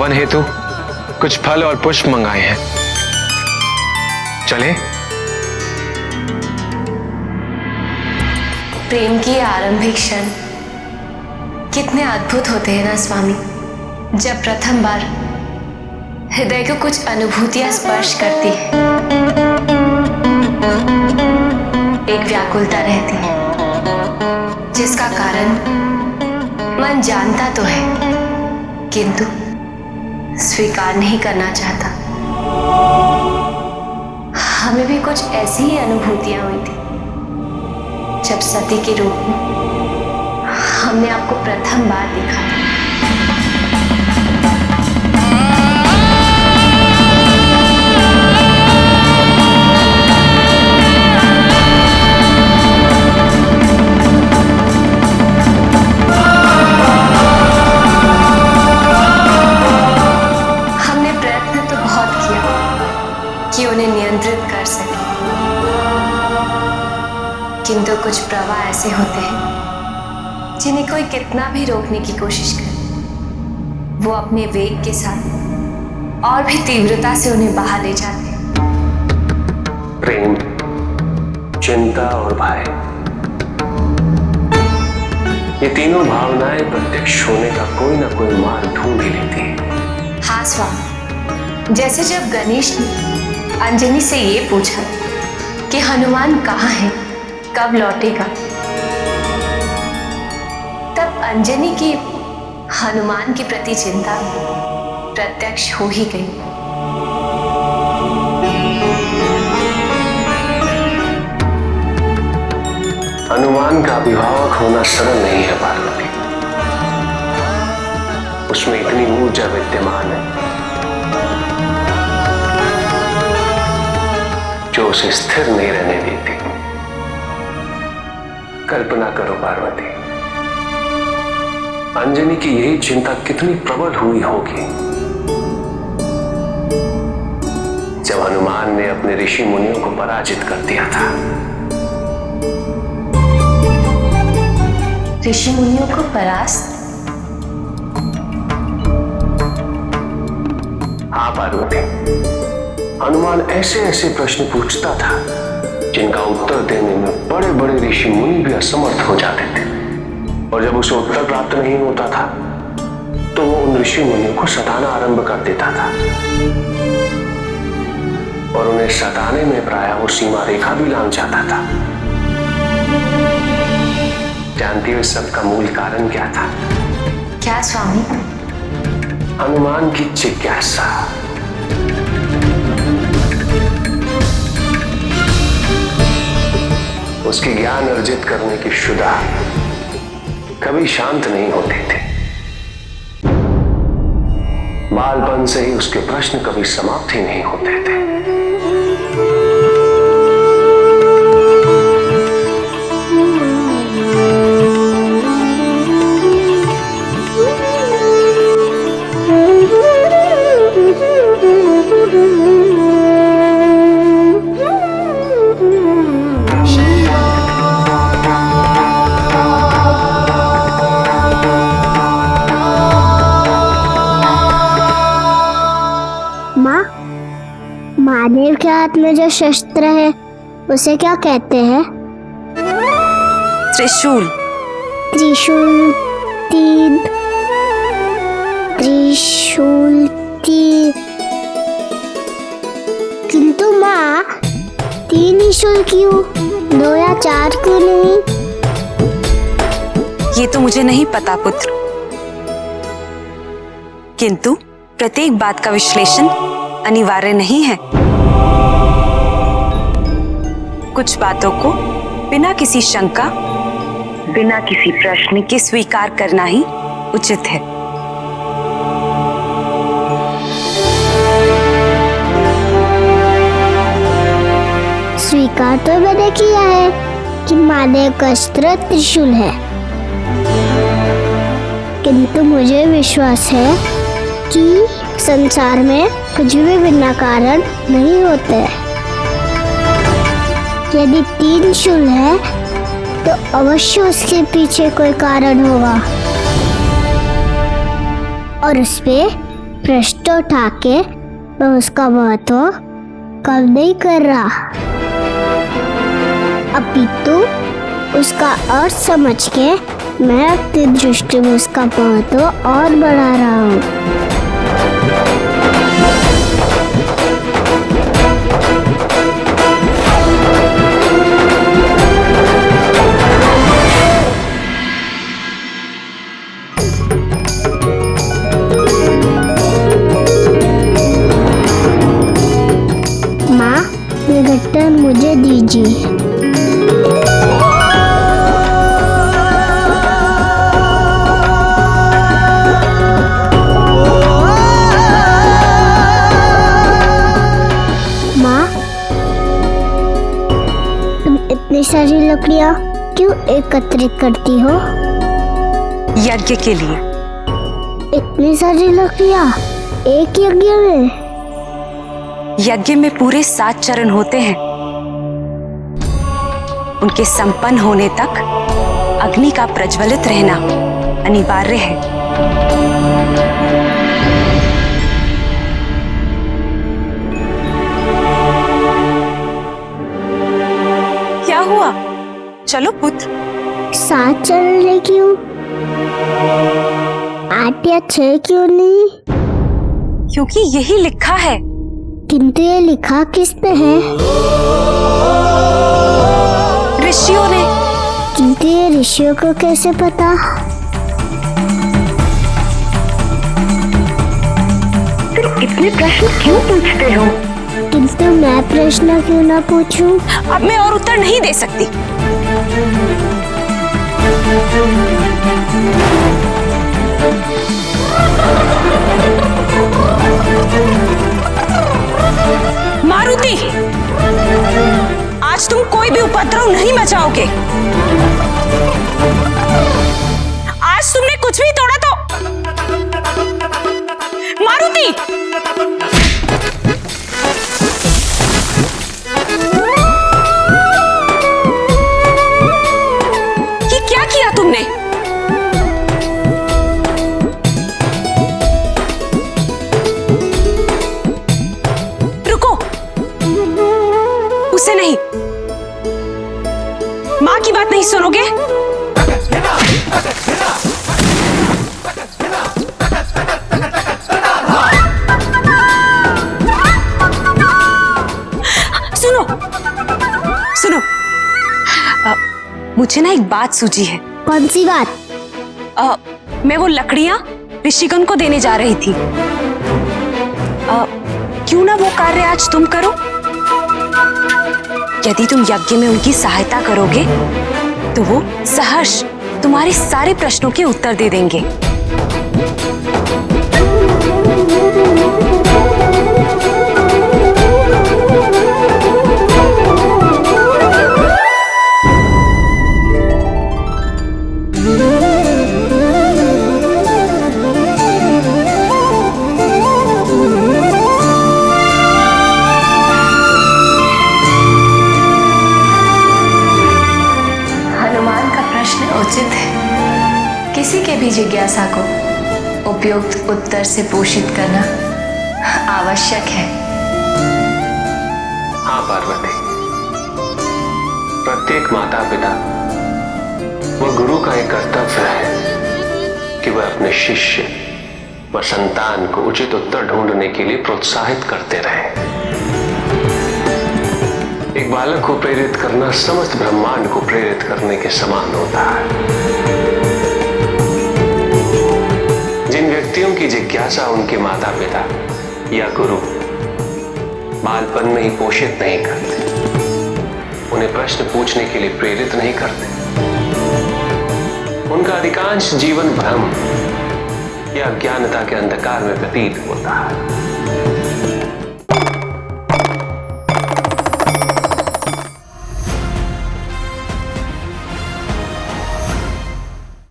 हवन हेतु कुछ फल और पुष्प मंगाए हैं। चले? प्रेम की आरंभिक क्षण कितने अद्भुत होते हैं ना स्वामी। जब प्रथम बार हृदय को कुछ अनुभूतियां स्पर्श करती है, एक व्याकुलता रहती है जिसका कारण मन जानता तो है किंतु स्वीकार नहीं करना चाहता। हमें भी कुछ ऐसी ही अनुभूतियां हुई थी जब सती के रूप में हमने आपको प्रथम बार देखा था। हमने प्रयत्न तो बहुत किया कि उन्हें नियंत्रित कर सके, किंतु कुछ प्रवाह ऐसे होते हैं जिन्हें कोई कितना भी रोकने की कोशिश करे, वो अपने वेग के साथ और भी तीव्रता से उन्हें बाहर ले जाते हैं। प्रेम, चिंता और भय, ये तीनों भावनाएं प्रत्यक्ष होने का कोई ना कोई मार्ग ढूंढ ही लेती है। हाँ स्वामी, जैसे जब गणेश ने अंजनी से ये पूछा कि हनुमान कहाँ है, कब लौटेगा, तब अंजनी की हनुमान के प्रति चिंता प्रत्यक्ष हो ही गई। हनुमान का अभिभावक होना सरल नहीं है पार्वती। उसमें इतनी ऊर्जा विद्यमान है जो उसे स्थिर नहीं रहने देती। कल्पना करो पार्वती, अंजनी की यही चिंता कितनी प्रबल हुई होगी जब हनुमान ने अपने ऋषि मुनियों को पराजित कर दिया था। ऋषि मुनियों को परास्त? हाँ पार्वती, हनुमान ऐसे ऐसे प्रश्न पूछता था जिनका उत्तर देने में बड़े बड़े ऋषि मुनि भी असमर्थ हो जाते थे, और जब उसे उत्तर प्राप्त नहीं होता था तो वो उन ऋषि मुनियों को सताना आरंभ कर देता था, और उन्हें सताने में प्रायः वो सीमा रेखा भी लांघ जाता था। जानती हो इस सब का मूल कारण क्या था? क्या स्वामी? हनुमान की जिज्ञासा। उसकी ज्ञान अर्जित करने की क्षुधा कभी शांत नहीं होते थे। बालपन से ही उसके प्रश्न कभी समाप्त ही नहीं होते थे। महादेव के हाथ में जो शस्त्र है उसे क्या कहते हैं? त्रिशूल। त्रिशूल तीन, त्रिशूल तीन। किंतु माँ, 3 ही शूल क्यों, 2 या 4 क्यों नहीं? ये तो मुझे नहीं पता पुत्र, किंतु प्रत्येक बात का विश्लेषण अनिवार्य नहीं है। कुछ बातों को बिना किसी शंका, बिना किसी प्रश्न के स्वीकार करना ही उचित है। स्वीकार तो मैंने किया है कि महादेव का अस्त्र त्रिशूल है, किंतु मुझे विश्वास है कि संसार में कुछ भी बिना कारण नहीं होते। यदि 3 शूल है तो अवश्य उसके पीछे कोई कारण होगा, और उस पे प्रश्न उठा के मैं उसका महत्व कम नहीं कर रहा, अपितु उसका अर्थ समझ के मैं अपनी दृष्टि में उसका महत्व और बढ़ा रहा हूँ। माँ, ये गट्टर मुझे दीजिए। माँ, तुम इतनी सारी लकड़ियाँ क्यों एकत्रित करती हो? यज्ञ के लिए। इतनी सारी लकड़ियाँ एक यज्ञ में? यज्ञ में पूरे 7 चरण होते हैं। उनके संपन्न होने तक अग्नि का प्रज्वलित रहना अनिवार्य है। क्या हुआ? चलो पुत्र। 7 चरण क्यों? 8 या 6 क्यों नहीं? क्योंकि यही लिखा है। किंतु ये लिखा किसने है? ऋषियों ने। किंतु ये ऋषियों को कैसे पता? फिर इतने प्रश्न क्यों पूछते हो? किंतु मैं प्रश्न क्यों ना पूछूं? अब मैं और उत्तर नहीं दे सकती। मारुति, आज तुम कोई भी उपद्रव नहीं मचाओगे। आज तुमने कुछ भी तोड़ा तो मारुति। ये क्या किया तुमने? उसे नहीं, माँ की बात नहीं सुनोगे? सुनो सुनो, मुझे ना एक बात सूझी है। कौन सी बात? मैं वो लकड़ियां ऋषिगण को देने जा रही थी। क्यों ना वो कार्य आज तुम करो? यदि तुम यज्ञ में उनकी सहायता करोगे तो वो सहर्ष तुम्हारे सारे प्रश्नों के उत्तर दे देंगे। उचित है। किसी के भी जिज्ञासा को उपयुक्त उत्तर से पोषित करना आवश्यक है। हाँ पार्वती, प्रत्येक माता पिता व गुरु का एक कर्तव्य है कि वह अपने शिष्य व संतान को उचित उत्तर ढूंढने के लिए प्रोत्साहित करते रहे। एक बालक को प्रेरित करना समस्त ब्रह्मांड को प्रेरित करने के समान होता है। जिन व्यक्तियों की जिज्ञासा उनके माता पिता या गुरु बालपन में ही पोषित नहीं करते, उन्हें प्रश्न पूछने के लिए प्रेरित नहीं करते, उनका अधिकांश जीवन भ्रम या अज्ञानता के अंधकार में व्यतीत होता है।